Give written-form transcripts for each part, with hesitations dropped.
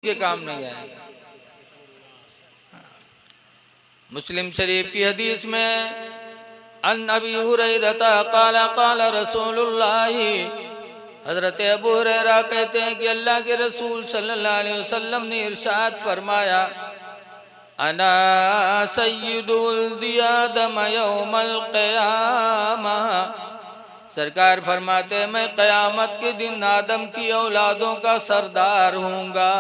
के काम नहीं आएगा। मुस्लिम शरीफ की हदीस में अन अबी हुरैरा क़ाल क़ाल रसूलुल्लाह, हज़रत अबू हुरैरा कहते हैं कि अल्लाह के रसूल सल्लल्लाहु अलैहि वसल्लम ने इरशाद फरमाया, अना सय्यिदुल आदम यौमल क़यामह, सरकार फरमाते हैं मैं क़यामत के दिन आदम की औलादों का सरदार हूँगा।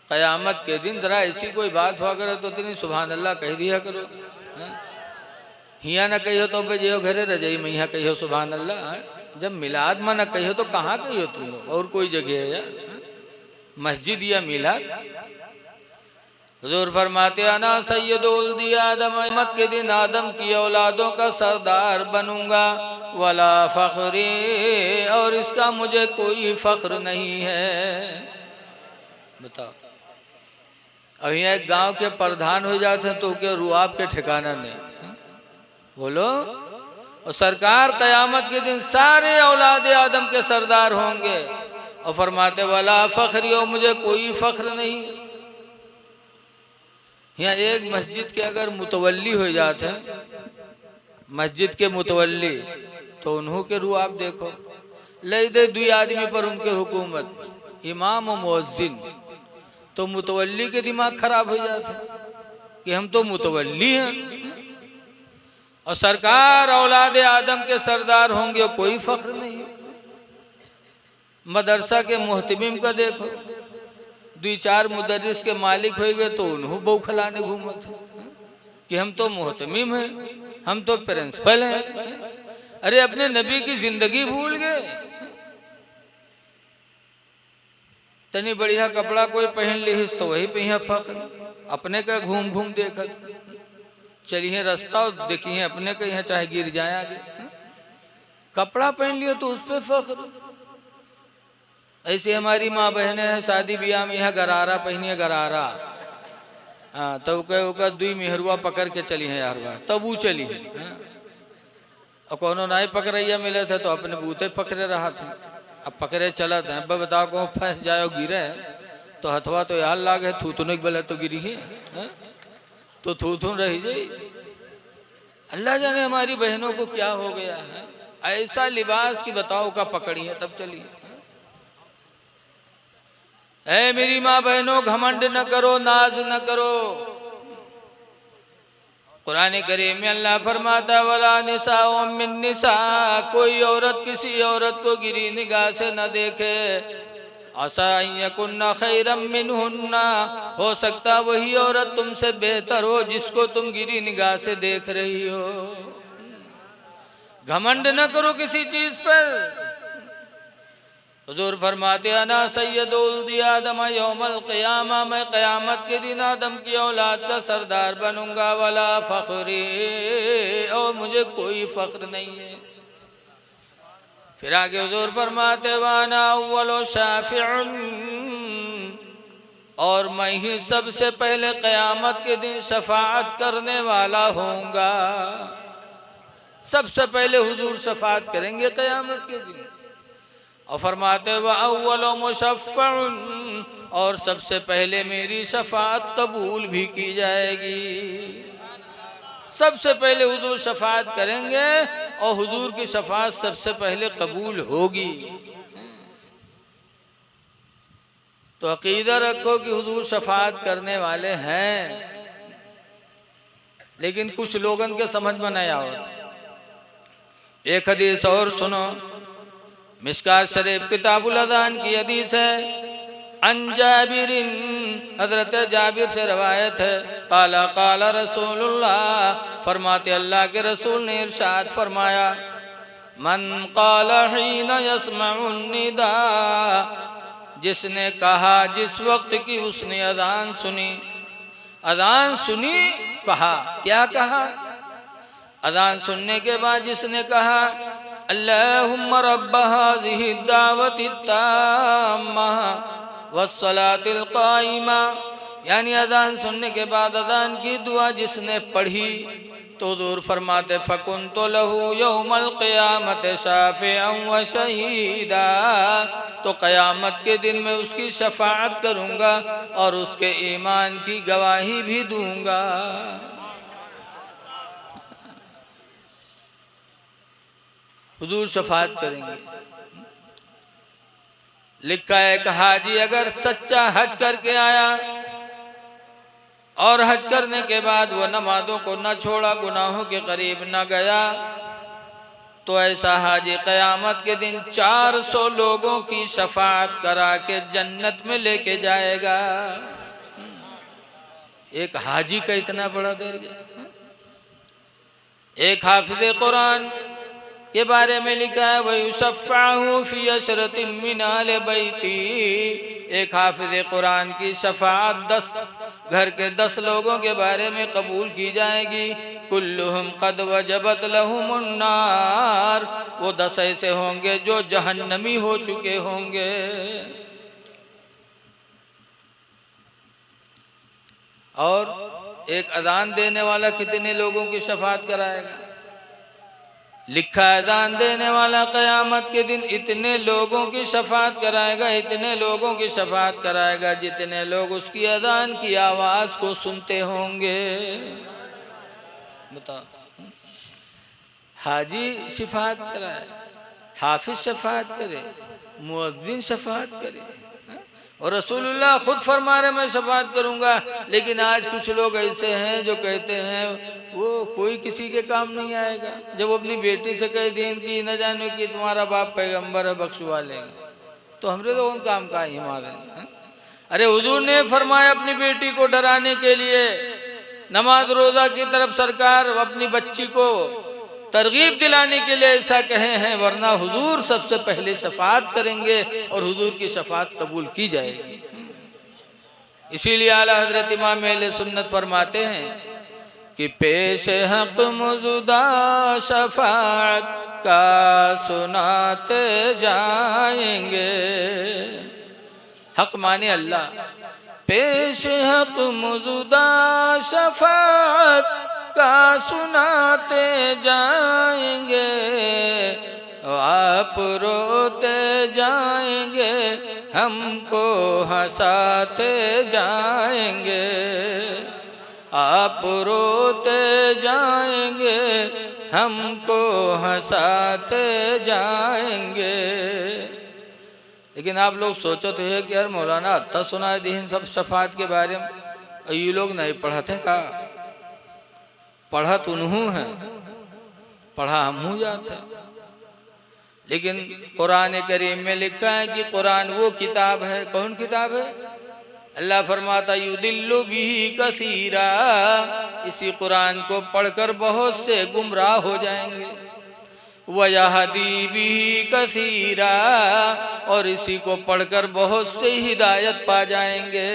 क़यामत के दिन जरा ऐसी कोई बात हुआ करे तो इतनी सुभान अल्लाह कह दिया करो। हिया न कहियो तो पे जो घरे रह जाई मैं यहाँ कहियो सुभान अल्लाह। जब मिलाद में न कहियो तो कहाँ कहियो तुम लोग, और कोई जगह है यार, मस्जिद या मिलाद। हुजूर फरमाते अना सय्यदुल आदम, क़यामत के दिन आदम की औलादों का सरदार बनूंगा। वला फ़ख्री, और इसका मुझे कोई फ़ख्र नहीं है। बताओ, अब यहाँ एक गांव के प्रधान हो जाते हैं तो क्या रुआब के ठिकाना नहीं। बोलो, और सरकार क़यामत के दिन सारे औलाद आदम के सरदार होंगे। और फरमाते वाला फ़ख्री, और मुझे कोई फ़ख्र नहीं। यहाँ एक मस्जिद के अगर मुतवल्ली हो जाते हैं, मस्जिद के मुतवल्ली, तो उन्हों के रूह आप देखो, ले दे दुई आदमी पर उनके हुकूमत, इमाम और मुअज्जिन, तो मुतवल्ली के दिमाग खराब हो जाते कि हम तो मुतवल्ली हैं और सरकार औलाद आदम के सरदार होंगे, कोई फ़ख्र नहीं। मदरसा के मुहतमिम का देखो, दो चार मुदर्रिस के मालिक हो गए तो उन्हों बौखलाने घूमत कि हम तो मुहतमिम हैं, हम तो प्रिंसिपल हैं। अरे अपने नबी की जिंदगी भूल गए। तनी बढ़िया कपड़ा कोई पहन ली तो वही पे यहाँ फ़ख्र, अपने का घूम घूम देखत चलिए रास्ता और देखिए अपने के यहाँ चाहे गिर जाए आगे। कपड़ा पहन लियो तो उस पर फ़ख्र। ऐसे हमारी माँ बहनें हैं शादी ब्याह में यहाँ गरारा पहनिए, गरारा, हाँ तब कह दुई मेहरुआ पकड़ के चली हैं यार बार, तब वो चली है। और कोनो नाई पकड़ैया मिले थे तो अपने बूते पकड़े रहा था, अब पकड़े चला था। अब बताओ कौन फंस जाए गिरे तो हथवा तो यार लागे, थूथने के बेले तो गिरी है, तो थूथून रही जाई। अल्लाह जाने हमारी बहनों को क्या हो गया है, ऐसा लिबास की बताओ का पकड़ी है तब चली। ऐ मेरी माँ बहनों, घमंड न करो, नाज न करो। कुरान करीम में अल्लाह फरमाता वला निसाओ मिन निसा, कोई औरत किसी औरत को गिरी निगाह से न देखे। असा यकुन्ना खैरम मिनहुन्ना, हो सकता वही औरत तुमसे बेहतर हो जिसको तुम गिरी निगाह से देख रही हो। घमंड न करो किसी चीज पर। हुजूर फरमाते अना सय्यदुल आदम यौमल क़यामा, मैं क़यामत के दिन आदम की औलाद का सरदार बनूंगा। वला फ़ख्री, और मुझे कोई फ़ख्र नहीं है। फिर आगे हुजूर फरमाते वाना अव्वलु शाफ़िउन, और मैं ही सबसे पहले क़यामत के दिन शफ़ाअत करने वाला होऊंगा। सबसे पहले हुजूर शफ़ाअत करेंगे क़यामत के दिन। और फरमाते व अव्वलु मुशफ़्फ़अन, और सबसे पहले मेरी शफ़ाअत कबूल भी की जाएगी। सबसे पहले हुजूर शफ़ाअत करेंगे और हुजूर की शफ़ाअत सबसे पहले कबूल होगी। तो अक़ीदा रखो कि हुजूर शफ़ाअत करने वाले हैं, लेकिन कुछ लोगन के समझ में नहीं आवत। एक हदीस और सुनो, मिशकात शरीफ किताबुल अज़ान की हदीस है। अन जाबिरिन, हज़रत जाबिर से रवायत है, क़ाला क़ाला रसूलुल्लाह, फरमाते अल्लाह के रसूल ने इरशाद फरमाया, मन क़ाला हीना यस्मउन निदा, जिसने कहा जिस वक्त की उसने अज़ान सुनी, अज़ान सुनी, कहा क्या कहा, अज़ान सुनने के बाद जिसने कहा अल्लाहुम्मा रब्ब हाज़िहि दावति ताम्मा वस्सलातिल क़ाइमा, यानी अज़ान सुनने के बाद अज़ान की दुआ जिसने पढ़ी, तो हुजूर फरमाते फकुन तो लहू यौमल क़यामत शाफ़िअन व शहीदा, तो क़यामत के दिन में उसकी शफ़ाअत करूँगा और उसके ईमान की गवाही भी दूँगा। हुजूर शफ़ाअत करेंगे। लिखा है कि हाजी अगर सच्चा हज करके आया और हज करने के बाद वह नमाजों को न छोड़ा, गुनाहों के करीब न गया, तो ऐसा हाजी क़यामत के दिन 400 लोगों की शफ़ाअत करा के जन्नत में लेके जाएगा। एक हाजी का इतना बड़ा दर्जा। एक हाफिज़ कुरान के बारे में लिखा है वयुशफ़्फ़अहु फ़ी अशरतिन मिन अहले बैती, एक हाफिज़ कुरान की शफ़ाअत 10 घर के 10 लोगों के बारे में कबूल की जाएगी। कुल्लुहुम क़द वजबत लहुमुन नार, वो 10 ऐसे होंगे जो जहन्नमी हो चुके होंगे। और एक अज़ान देने वाला कितने लोगों की शफ़ाअत कराएगा? लिखा है अज़ान देने वाला क़यामत के दिन इतने लोगों की शफ़ाअत कराएगा, इतने लोगों की शफ़ाअत कराएगा जितने लोग उसकी अज़ान की आवाज़ को सुनते होंगे। बताओ, हाजी शफ़ाअत कराए, हाफिज़ शफ़ाअत करे, मुअज़्ज़िन शफ़ाअत करे, और रसूलुल्लाह खुद फरमा रहे मैं शफ़ाअत करूँगा। लेकिन आज कुछ लोग ऐसे हैं जो कहते हैं वो कोई किसी के काम नहीं आएगा। जब वो अपनी बेटी से कह दीन की न जाने कि तुम्हारा बाप पैगंबर है बख्शवा लेंगे, तो हमरे तो उन काम का ही मारे। अरे हुजूर ने फरमाया अपनी बेटी को डराने के लिए नमाज रोज़ा की तरफ सरकार अपनी बच्ची को तरगीब दिलाने के लिए ऐसा कहे हैं, वरना हुजूर सबसे पहले शफ़ाअत करेंगे और हुजूर की शफ़ाअत कबूल की जाएगी। इसीलिए आला हज़रत इमाम अहले सुन्नत फरमाते हैं कि पेश हक़ मौजूदा शफ़ाअत का सुनाते जाएंगे। हक़ माने अल्लाह, पेश हक़ मौजूदा शफ़ाअत का सुनाते जाएंगे, आप रोते जाएंगे हमको हंसाते जाएंगे, आप रोते जाएंगे हमको हंसाते जाएंगे। लेकिन आप लोग सोचो तो है कि यार मौलाना अत्ता सुना दी इन सब शफ़ाअत के बारे में, और ये लोग नहीं पढ़ाते का? पढ़ा तो उन्हों है, पढ़ा हमहू जाते। लेकिन कुरान करीम में लिखा है कि कुरान वो किताब है। कौन किताब है? अल्लाह फरमाता युदिल्लु बिही कसीरा, इसी कुरान को पढ़कर बहुत से गुमराह हो जाएंगे। वयहदी बिही कसीरा, और इसी को पढ़कर बहुत से हिदायत पा जाएंगे।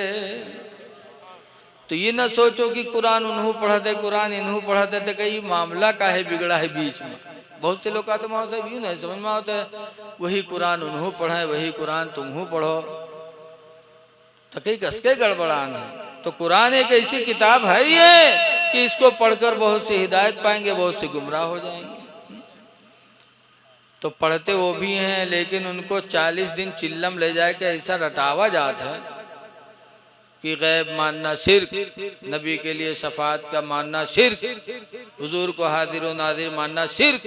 तो ये ना सोचो कि कुरान उन्हों पढ़ाते कुरान इन्हों पढ़ाते थे, कहीं मामला का है बिगड़ा है बीच में। बहुत से लोग कहते हैं साहब यूँ नहीं समझ में आता है, वही कुरान उन्हों पढ़ाए वही कुरान तुम पढ़ो, तो कहीं कसके गड़बड़ान है। तो कुरान एक ऐसी किताब है ये कि इसको पढ़कर बहुत सी हिदायत पाएंगे, बहुत से गुमराह हो जाएंगे। तो पढ़ते वो भी हैं, लेकिन उनको 40 दिन चिल्लम ले जाए के ऐसा रटावा जाता है कि गैब मानना शिर्क, नबी के लिए शफ़ाअत का मानना शिर्क, हुजूर को हाजिर व नाजिर मानना शिर्क,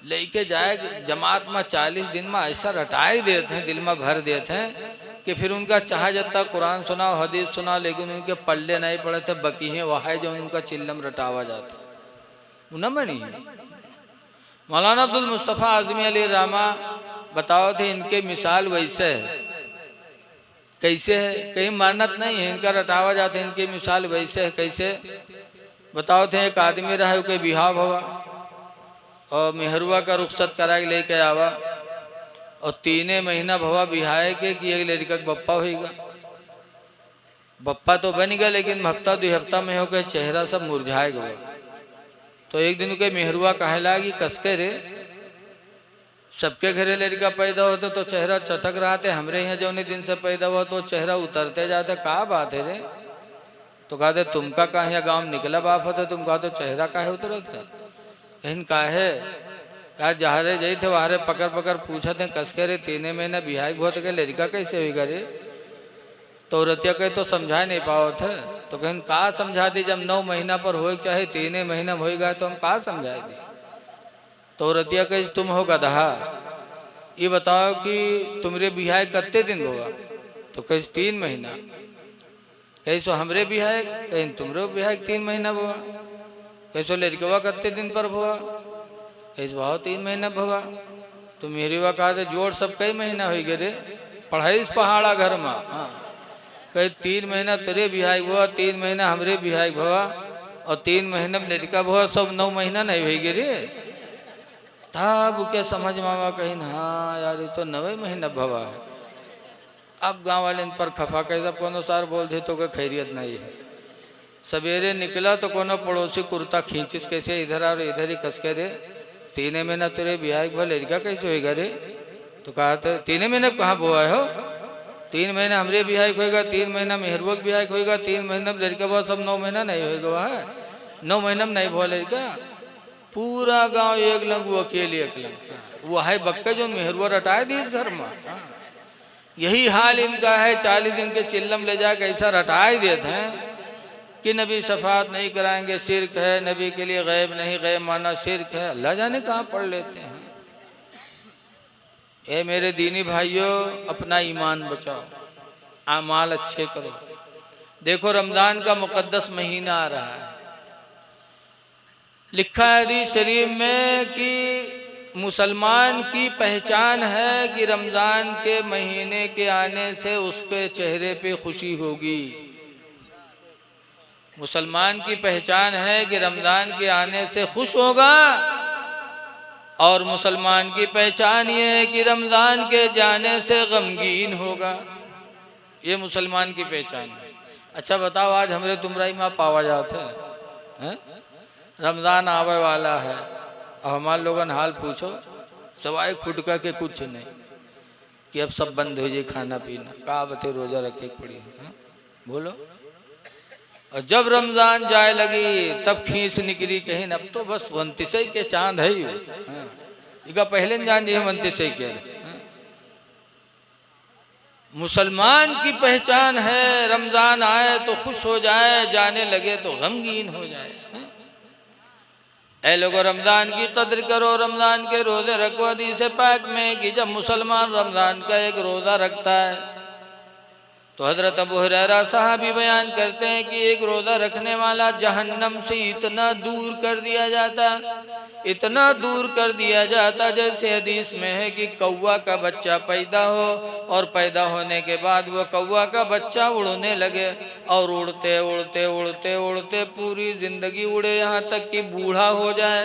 लेके जाए जमात में 40 दिन में ऐसा रटाई देते हैं, दिल में भर देते हैं कि फिर उनका चाह जाता कुरान सुना हदीस सुना, लेकिन उनके पल्ले नहीं पड़े थे, बकी हैं वहाँ जो उनका चिल्लम रटावा जाता न बनी। मौलाना अब्दुल मुस्तफ़ा आज़मी अली रामा बताओ थे इनके मिसाल वैसे है। कैसे है? कहीं मानत नहीं है, इनका रटावा जाता है, इनकी मिसाल वैसे है। कैसे बताओ थे? एक आदमी रहा कोई बिहाव हुआ और मेहरुआ का रुखसत करा के लेके आवा, और 3 महीना भवा बिहाए के कि एक लड़का बप्पा होगा। बप्पा तो बन गया, लेकिन हफ्ता 2 हफ्ता में हो गए चेहरा सब मुरझाए गया। तो एक दिन के मेहरुआ कहे लगी कसके रे, सबके घरे लड़का पैदा होता तो चेहरा चटक रहा थे, हमरे यहाँ जो दिन से पैदा हुआ तो चेहरा उतरते जाते, कहा बात है रे? तो कहते तुमका कहाँ या गाँव निकला बाफत है, तुम कहा तो चेहरा काहे उतरत है, कहीं काहे यार जहारे जाई थे वहारे पकड़ पकड़ पूछा थे कस के रे 3 महीना बिहाई बहुत के लड़का कैसे हुई रे, तो रतिया कहे तो समझा नहीं पाओ थे, तो कहीं कहा समझा दी, जब 9 महीना पर हो चाहे 3 महीना हो गया तो हम कहा समझा दी। तो रतिया कहे तुम हो गधा, ये बताओ कि तुमरे बिहाय कत्ते दिन होगा, तो कहे 3 महीना, कहे सो हमरे बिहाय, कहीं तुमरे बिहाय 3 महीना हुआ, कहे सो लड़कवा कत्ते दिन पर हुआ, कहे भाव 3 महीना हुआ, तो मेरी वा कहा जोड़ सब कई महीना हो गए रे, पढ़ाई इस पहाड़ा घर में, हाँ कहे 3 महीना तेरे बिहाय हुआ, 3 महीना हमरे बिहाय हुआ, और 3 महीना में लड़का हुआ, सब 9 महीना नहीं हो गए रे। तब के समझ मामा कहीं हाँ यार ये तो 9 महीना भवा है। अब गांव वाले इन पर खफा कह सब कोनो सार बोल दे तो कोई खैरियत नहीं है। सवेरे निकला तो कोनो पड़ोसी कुर्ता खींचिस कैसे इधर और इधर ही कस के रे 3 महीना तेरे ब्याह भा लड़का कैसे होएगा रे, तो कहा तो 3 महीने कहाँ बोआ हो, 3 महीना हमरे ब्याह होएगा, 3 महीना मेहरबो के ब्याह होएगा, 3 महीना में लड़का हुआ, सब 9 महीना नहीं होएगा है, 9 महीना में नहीं हुआ लड़का। पूरा गांव एक लंग वो अकेले एक लंग वो है बक्का जो मेहरबो रटाए दी इस घर में। यही हाल इनका है, 40 दिन के चिल्लम ले जाकर ऐसा रटाए देते हैं कि नबी शफात नहीं कराएंगे, शिरक है, नबी के लिए गैब नहीं, गैब माना शिरक है, अल्लाह जाने कहाँ पढ़ लेते हैं। ए मेरे दीनी भाइयों अपना ईमान बचाओ, आमाल अच्छे करो। देखो रमज़ान का मुकद्दस महीना आ रहा है, लिखा है हदीस शरीफ में कि मुसलमान की पहचान है कि रमज़ान के महीने के आने से उसके चेहरे पे खुशी होगी। मुसलमान की पहचान है कि रमज़ान के आने से खुश होगा, और मुसलमान की पहचान ये है कि रमज़ान के जाने से गमगीन होगा। ये मुसलमान की पहचान है। अच्छा बताओ आज हमरे तुमराई माँ पावा जाते हैं, रमज़ान आवे वाला है और हमारे लोगन हाल पूछो सवाए फुटका के कुछ नहीं कि अब सब बंद हो जाए खाना पीना, कहा बते रोजा रखे पड़ी है बोलो। और जब रमज़ान जाए लगी तब खींच निकली कहीं, अब तो बस 29 के चांद है इका पहले न जान जी 29 के। मुसलमान की पहचान है रमज़ान आए तो खुश हो जाए, जाने लगे तो गमगीन हो जाए। ऐ लोगों रमज़ान की कद्र करो, रमज़ान के रोज़े रखो। हदीस पाक में कि जब मुसलमान रमज़ान का एक रोज़ा रखता है तो हज़रत अबू हुरैरा साहबी बयान करते हैं कि एक रोज़ा रखने वाला जहन्नम से इतना दूर कर दिया जाता, इतना दूर कर दिया जाता जैसे हदीस में है कि कौवा का बच्चा पैदा हो और पैदा होने के बाद वो कौवा का बच्चा उड़ने लगे और उड़ते उड़ते उड़ते उड़ते पूरी ज़िंदगी उड़े, यहाँ तक कि बूढ़ा हो जाए।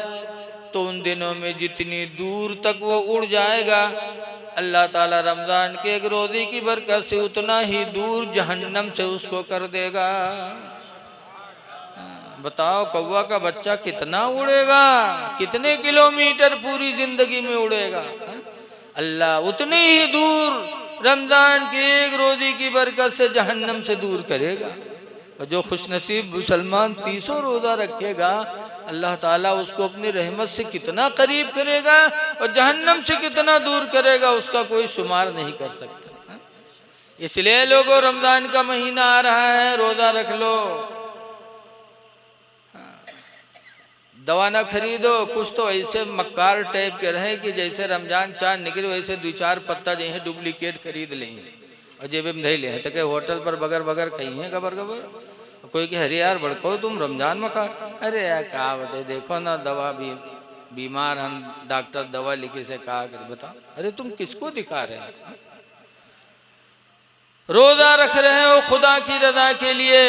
तो उन दिनों में जितनी दूर तक वो उड़ जाएगा अल्लाह ताला रमज़ान के एक रोज़े की बरकत से उतना ही दूर जहन्नम से उसको कर देगा। बताओ कौवा का बच्चा कितना उड़ेगा, कितने किलोमीटर पूरी जिंदगी में उड़ेगा। अल्लाह उतनी ही दूर रमज़ान के एक रोज़े की बरकत से जहन्नम से दूर करेगा। और जो खुशनसीब मुसलमान 30 रोज़ा रखेगा अल्लाह ताला उसको अपनी रहमत से कितना करीब करेगा और जहन्नम से कितना दूर करेगा उसका कोई शुमार नहीं कर सकता। इसलिए लोगों रमज़ान का महीना आ रहा है, रोज़ा रख लो। दवा ना खरीदो, कुछ तो ऐसे मक्कार टाइप के रहे कि जैसे रमज़ान चाँद निकले वैसे 2-4 पत्ता जो डुप्लीकेट खरीद लेंगे और जेब में धई ले तो होटल पर बगर बगर कहीं है गबर गबर। कोई कि अरे यार बड़को तुम रमज़ान में खा, अरे यार कहा बता देखो ना दवा भी बीमार हम डॉक्टर दवा लिखे से कहा कर बताओ, अरे तुम किसको दिखा रहे हैं। रोज़ा रख रहे हो खुदा की रजा के लिए।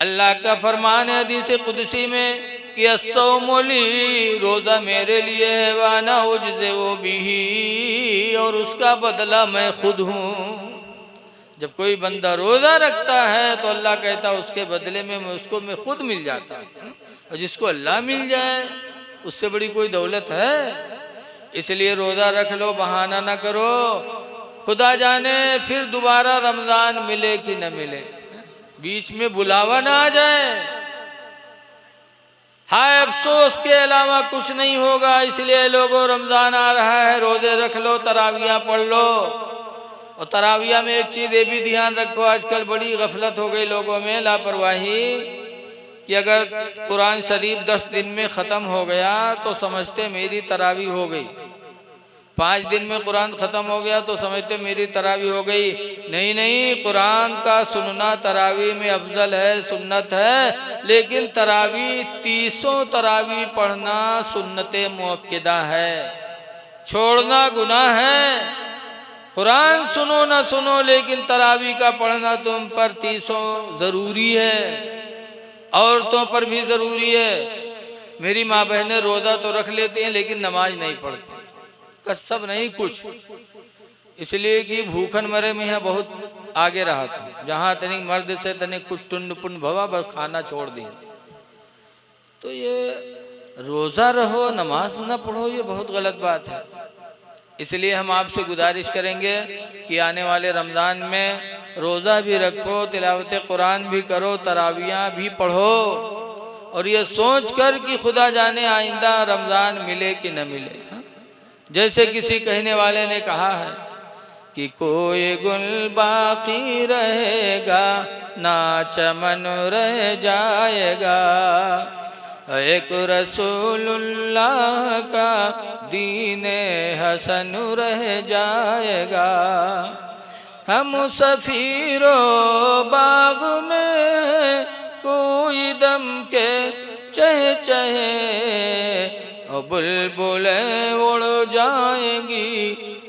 अल्लाह का फरमान है हदीस कुदसी में कि अस्सौमुली, रोज़ा मेरे लिए है, वाना उज्ज़े वो भी, और उसका बदला मैं खुद हूँ। जब कोई बंदा रोज़ा रखता है तो अल्लाह कहता है उसके बदले में मैं खुद मिल जाता हूँ। और जिसको अल्लाह मिल जाए उससे बड़ी कोई दौलत है। इसलिए रोज़ा रख लो, बहाना ना करो। खुदा जाने फिर दोबारा रमज़ान मिले कि न मिले। बीच में बुलावा ना आ जाए। हाय अफसोस के अलावा कुछ नहीं होगा। इसलिए लोगों, रमजान आ रहा है, रोजे रख लो, तरावियां पढ़ लो। और तराविया में एक चीज ये भी ध्यान रखो, आजकल बड़ी गफलत हो गई लोगों में, लापरवाही, कि अगर कुरान शरीफ 10 दिन में ख़त्म हो गया तो समझते मेरी तरावी हो गई। 5 दिन में कुरान ख़त्म हो गया तो समझते मेरी तरावी हो गई। नहीं नहीं, कुरान का सुनना तरावी में अफजल है, सुन्नत है। लेकिन तरावी 30 तरावी पढ़ना सुन्नत मुअक्किदा है, छोड़ना गुनाह है। कुरान सुनो ना सुनो, लेकिन तरावी का पढ़ना तुम पर 30 ज़रूरी है। औरतों पर भी ज़रूरी है। मेरी माँ बहनें रोज़ा तो रख लेती हैं लेकिन नमाज नहीं पढ़ती, कसब नहीं कुछ, इसलिए कि भूखन मरे में यहाँ बहुत आगे रहा था। जहाँ तनिक मर्द से तनिक कुछ टुंड पुंड भवा, बस खाना छोड़ दी। तो ये रोज़ा रहो नमाज ना पढ़ो, ये बहुत गलत बात है। इसलिए हम आपसे गुजारिश करेंगे कि आने वाले रमज़ान में रोज़ा भी रखो, तिलावत कुरान भी करो, तरावियाँ भी पढ़ो, और ये सोच कर कि खुदा जाने आइंदा रमज़ान मिले कि न मिले। जैसे किसी कहने वाले ने कहा है कि कोई गुल बाकी रहेगा ना चमन रह जाएगा, एक रसूलुल्लाह का दीने हसन रह जाएगा। हम सफीरो बाग में कोई दम के चह चहे, और बुलबुलें उड़ जाएंगी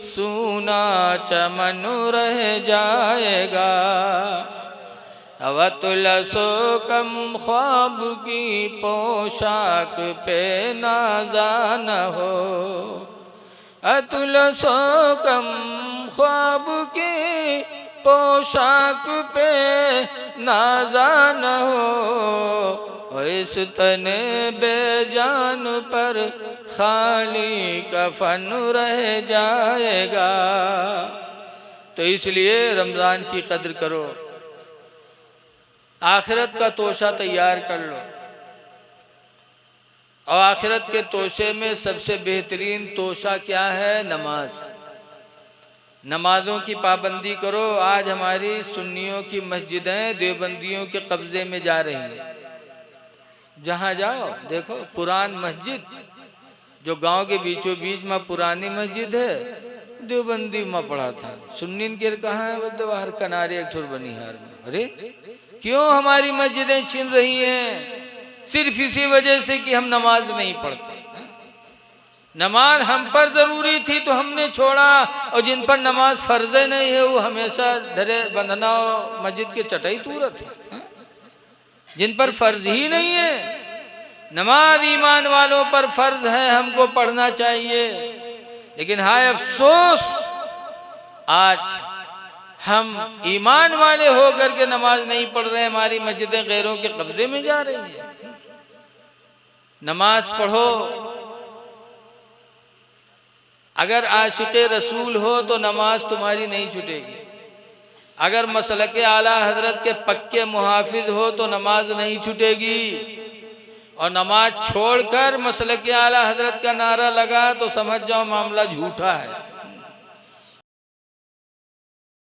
सूना चमन रह जाएगा। अवतुलसो कम ख्वाब की पोशाक पे नाज़ा न हो, अतुलसो कम ख्वाब की पोशाक पे नाज़ा न हो, इस तने बेजान पर खाली कफन रह जाएगा। तो इसलिए रमज़ान की कद्र करो, आखिरत का तोशा तैयार कर लो। और आखिरत के तोशे में सबसे बेहतरीन तोशा क्या है? नमाज। नमाजों की पाबंदी करो। आज हमारी सुन्नियों की मस्जिदें देवबंदियों के कब्जे में जा रही हैं। जहाँ जाओ देखो पुरान मस्जिद, जो गांव के बीचों बीच में पुरानी मस्जिद है, देवबंदी में पढ़ा था। सुन्नीन के कहाँ है? वो बाहर किनारे एक ठुर बनी हार में। अरे क्यों हमारी मस्जिदें छीन रही हैं? सिर्फ इसी वजह से कि हम नमाज नहीं पढ़ते। नमाज हम पर जरूरी थी तो हमने छोड़ा, और जिन पर नमाज फर्ज नहीं है वो हमेशा धरे बंधना और मस्जिद के चटाई तूरत है। जिन पर फर्ज ही नहीं है, नमाज ईमान वालों पर फर्ज है, हमको पढ़ना चाहिए। लेकिन हाय अफसोस, आज हम ईमान वाले होकर के नमाज नहीं पढ़ रहे, हमारी मस्जिदें गैरों के कब्जे में जा रही हैं। नमाज पढ़ो। अगर आशिक़े रसूल हो तो नमाज तुम्हारी नहीं छूटेगी। अगर मसलके आला हजरत के पक्के मुहाफिज हो तो नमाज नहीं छूटेगी। और नमाज छोड़कर मसलके आला हजरत का नारा लगा तो समझ जाओ मामला झूठा है।